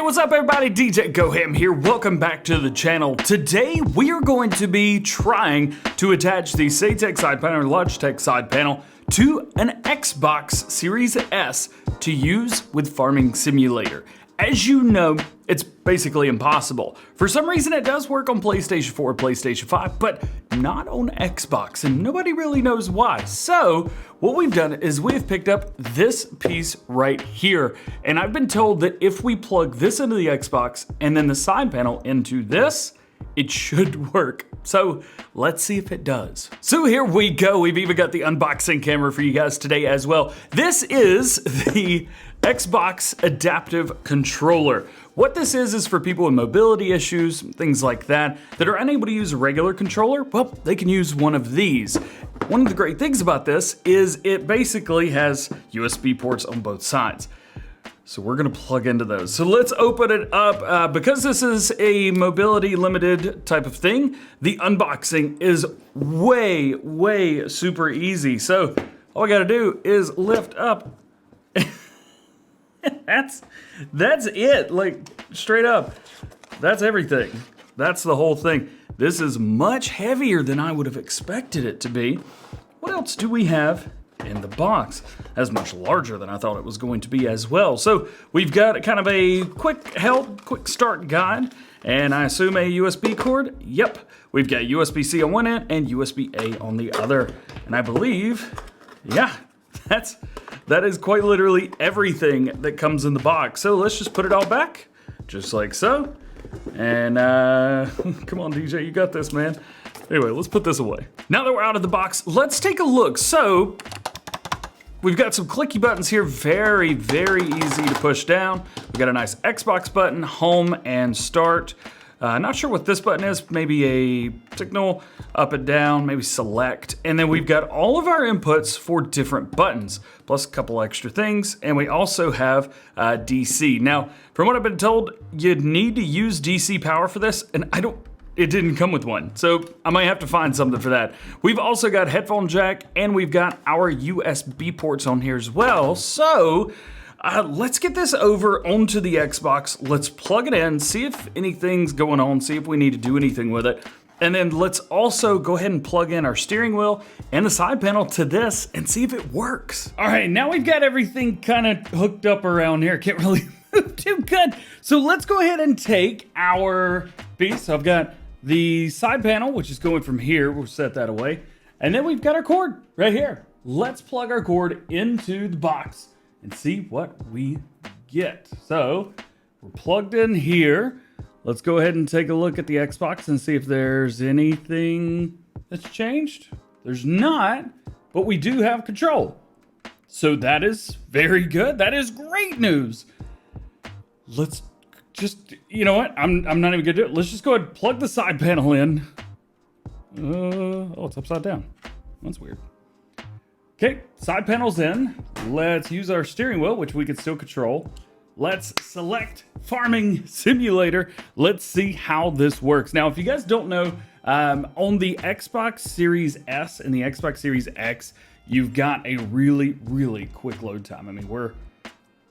what's up everybody? DjGoHam here. Welcome back to the channel. Today we are going to be trying to attach the SATEC side panel or Logitech side panel to an Xbox Series S to use with Farming Simulator. As you know, it's basically impossible. For some reason it does work on PlayStation 4, PlayStation 5, but not on Xbox, and nobody really knows why. So what we've done is we've picked up this piece right here, and I've been told that if we plug this into the Xbox and then the side panel into this, it should work. So let's see if it does. So here we go. We've even got the unboxing camera for you guys today as well. This is the Xbox Adaptive Controller. What this is for people with mobility issues, things like that are unable to use a regular controller. Well, they can use one of these. One of the great things about this is it basically has USB ports on both sides. So we're gonna plug into those. So let's open it up. Because this is a mobility limited type of thing, the unboxing is way super easy. So all I gotta do is lift up. That's it, like straight up. That's everything. That's the whole thing. This is much heavier than I would have expected it to be. What else do we have in the box? That's much larger than I thought it was going to be as well. So we've got kind of a quick start guide, and I assume a USB cord. Yep, we've got USB-C on one end and USB-A on the other. And I believe, yeah, that is quite literally everything that comes in the box. So let's just put it all back, just like so. And come on, DJ, you got this, man. Anyway, let's put this away. Now that we're out of the box, let's take a look. So we've got some clicky buttons here, very easy to push down. We've got a nice Xbox button, home and start. Not sure what this button is, maybe a signal, up and down, maybe select. And then we've got all of our inputs for different buttons, plus a couple extra things. And we also have DC. Now, from what I've been told, you'd need to use DC power for this, and it didn't come with one. So I might have to find something for that. We've also got headphone jack, and we've got our USB ports on here as well. So let's get this over onto the Xbox. Let's plug it in, see if anything's going on, see if we need to do anything with it. And then let's also go ahead and plug in our steering wheel and the side panel to this and see if it works. All right, now we've got everything kind of hooked up around here. Can't really move too good. So let's go ahead and take our piece. I've got the side panel, which is going from here. We'll set that away. And then we've got our cord right here. Let's plug our cord into the box and see what we get. So we're plugged in here. Let's go ahead and take a look at the Xbox and see if there's anything that's changed. There's not, but we do have control. So that is very good. That is great news. Let's just, you know what? I'm not even gonna do it. Let's just go ahead and plug the side panel in. Oh, it's upside down. That's weird. Okay, side panel's in. Let's use our steering wheel, which we can still control. Let's select Farming Simulator. Let's see how this works. Now, if you guys don't know, on the Xbox Series S and the Xbox Series X, you've got a really quick load time. I mean,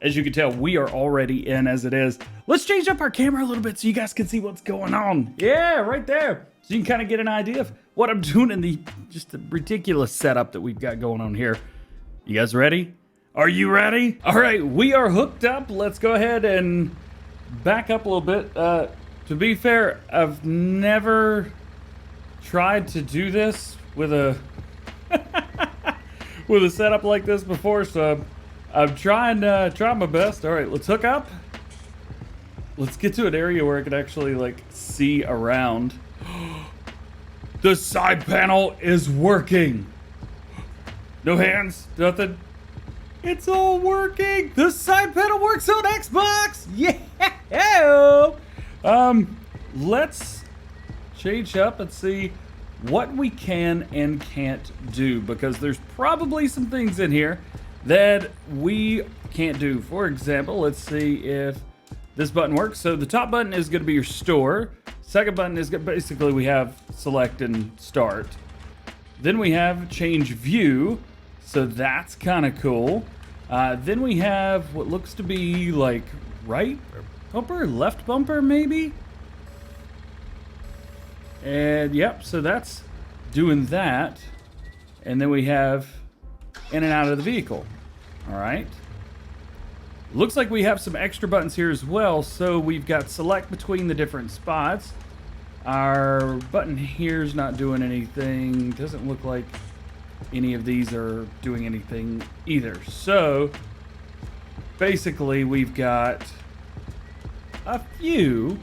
as you can tell, we are already in as it is. Let's change up our camera a little bit so you guys can see what's going on. Yeah, right there. So you can kind of get an idea of what I'm doing in just the ridiculous setup that we've got going on here. You guys ready? Are you ready? All right, we are hooked up. Let's go ahead and back up a little bit. To be fair, I've never tried to do this with a with a setup like this before, so I'm trying my best. All right, let's hook up. Let's get to an area where I can actually like see around. The side panel is working. No hands, nothing. It's all working. The side panel works on Xbox. Yeah. Let's change up and see what we can and can't do, because there's probably some things in here that we can't do. For example, let's see if this button works. So the top button is going to be your store. Second button is basically we have select and start. Then we have change view. So that's kind of cool. Then we have what looks to be like right bumper, left bumper maybe. And yep, so that's doing that. And then we have in and out of the vehicle. All right. Looks like we have some extra buttons here as well. So we've got select between the different spots. Our button here is not doing anything. Doesn't look like any of these are doing anything either. So basically we've got a few,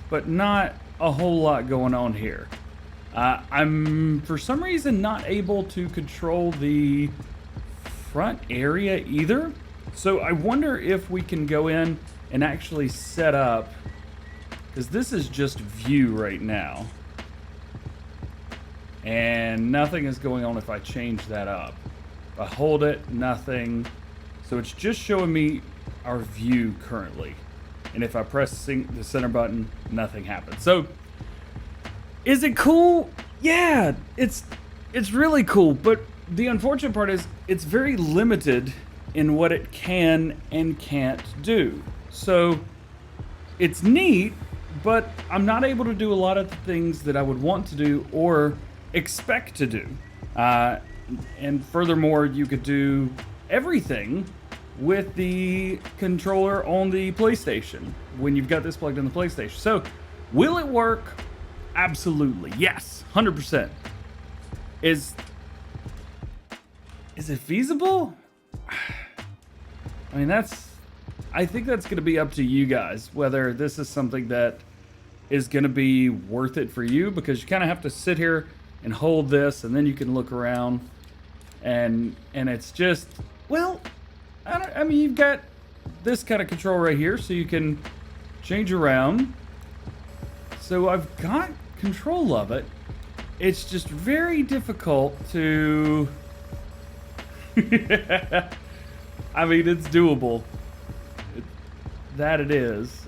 but not a whole lot going on here. I'm for some reason not able to control the front area either. So I wonder if we can go in and actually set up, because this is just view right now. And nothing is going on if I change that up. If I hold it, nothing. So it's just showing me our view currently. And if I press the center button, nothing happens. So is it cool? Yeah, it's really cool. But the unfortunate part is it's very limited in what it can and can't do. So it's neat, but I'm not able to do a lot of the things that I would want to do or expect to do. And furthermore, you could do everything with the controller on the PlayStation when you've got this plugged in the PlayStation. So will it work? Absolutely. Yes, 100%. Is it feasible? I mean, I think that's going to be up to you guys, whether this is something that is going to be worth it for you, because you kind of have to sit here and hold this, and then you can look around, and it's just, well, I mean, you've got this kind of control right here, so you can change around. So I've got control of it. It's just very difficult to... I mean, it's doable. That it is.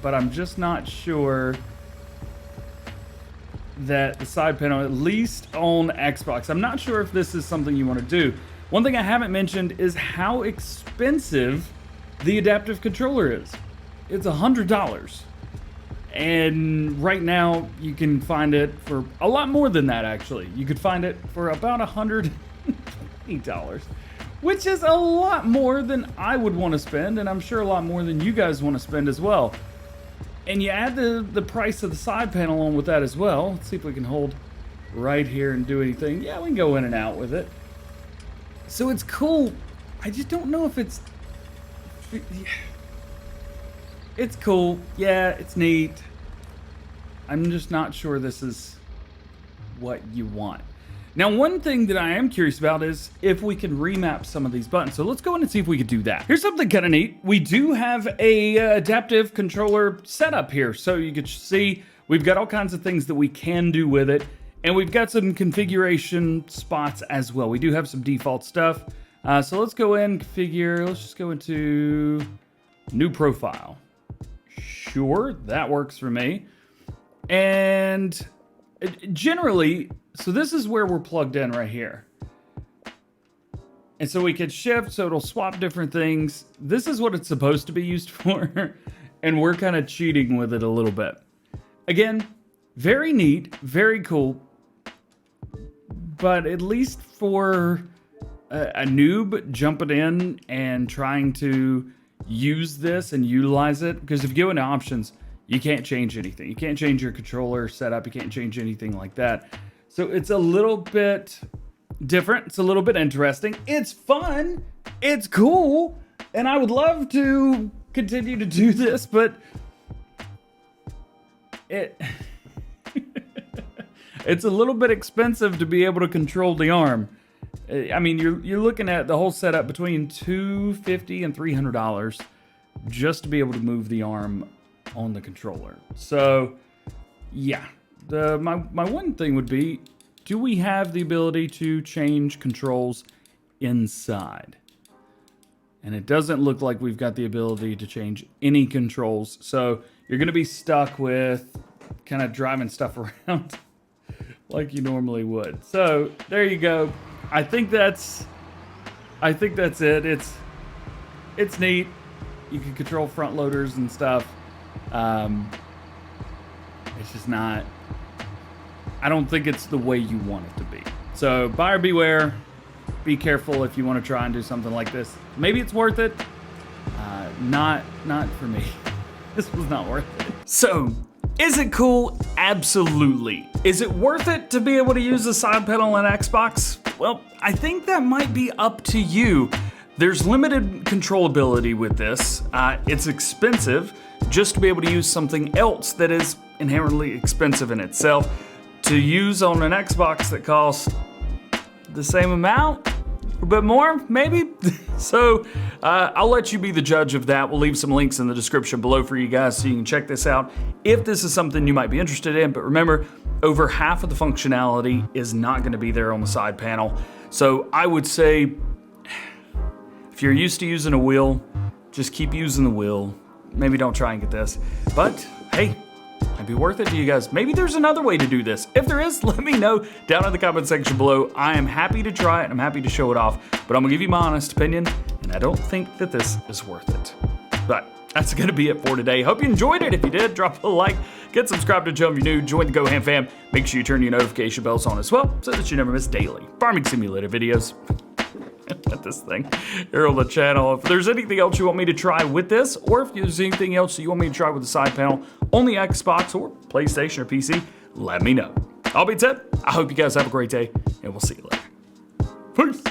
But I'm just not sure that the side panel, at least on Xbox, I'm not sure if this is something you want to do. One thing I haven't mentioned is how expensive the adaptive controller is. It's $100. And right now you can find it for a lot more than that, actually. You could find it for about $120, which is a lot more than I would want to spend, and I'm sure a lot more than you guys want to spend as well. And you add the price of the side panel on with that as well. Let's see if we can hold right here and do anything. Yeah, we can go in and out with it. So it's cool. I just don't know if it's... It's cool. Yeah, it's neat. I'm just not sure this is what you want. Now, one thing that I am curious about is if we can remap some of these buttons. So let's go in and see if we could do that. Here's something kind of neat. We do have a adaptive controller setup here. So you can see we've got all kinds of things that we can do with it. And we've got some configuration spots as well. We do have some default stuff. So let's go in, configure. Let's just go into new profile. Sure, that works for me. And generally, so this is where we're plugged in right here. And so we can shift, so it'll swap different things. This is what it's supposed to be used for. And we're kind of cheating with it a little bit. Again, very neat, very cool. But at least for a noob jumping in and trying to use this and utilize it, because if you go into options, you can't change anything. You can't change your controller setup. You can't change anything like that. So it's a little bit different. It's a little bit interesting. It's fun. It's cool. And I would love to continue to do this, but it's a little bit expensive to be able to control the arm. I mean, you're looking at the whole setup between $250 and $300 just to be able to move the arm on the controller. So, yeah. My one thing would be, do we have the ability to change controls inside? And it doesn't look like we've got the ability to change any controls. So you're going to be stuck with kind of driving stuff around like you normally would. So there you go. I think that's it. It's neat. You can control front loaders and stuff. It's just not, I don't think it's the way you want it to be. So buyer beware. Be careful if you want to try and do something like this. Maybe it's worth it. Not for me. This was not worth it. So, is it cool? Absolutely. Is it worth it to be able to use the side panel on Xbox? Well, I think that might be up to you. There's limited controllability with this. It's expensive just to be able to use something else that is inherently expensive in itself to use on an Xbox that costs the same amount, a bit more, maybe. So I'll let you be the judge of that. We'll leave some links in the description below for you guys so you can check this out if this is something you might be interested in. But remember, over half of the functionality is not going to be there on the side panel. So I would say if you're used to using a wheel, just keep using the wheel. Maybe don't try and get this. But hey, might be worth it to you guys. Maybe there's another way to do this. If there is, let me know down in the comment section below. I am happy to try it. I'm happy to show it off, but I'm gonna give you my honest opinion, and I don't think that this is worth it. But that's gonna be it for today. Hope you enjoyed it. If you did, drop a like, get subscribed to Joe if you're new, join the GoHam fam. Make sure you turn your notification bells on as well so that you never miss daily farming simulator videos. At this thing here on the channel. If there's anything else you want me to try with this, or if there's anything else you want me to try with the side panel on the Xbox or PlayStation or PC, let me know. All being said, I hope you guys have a great day, and we'll see you later. Peace.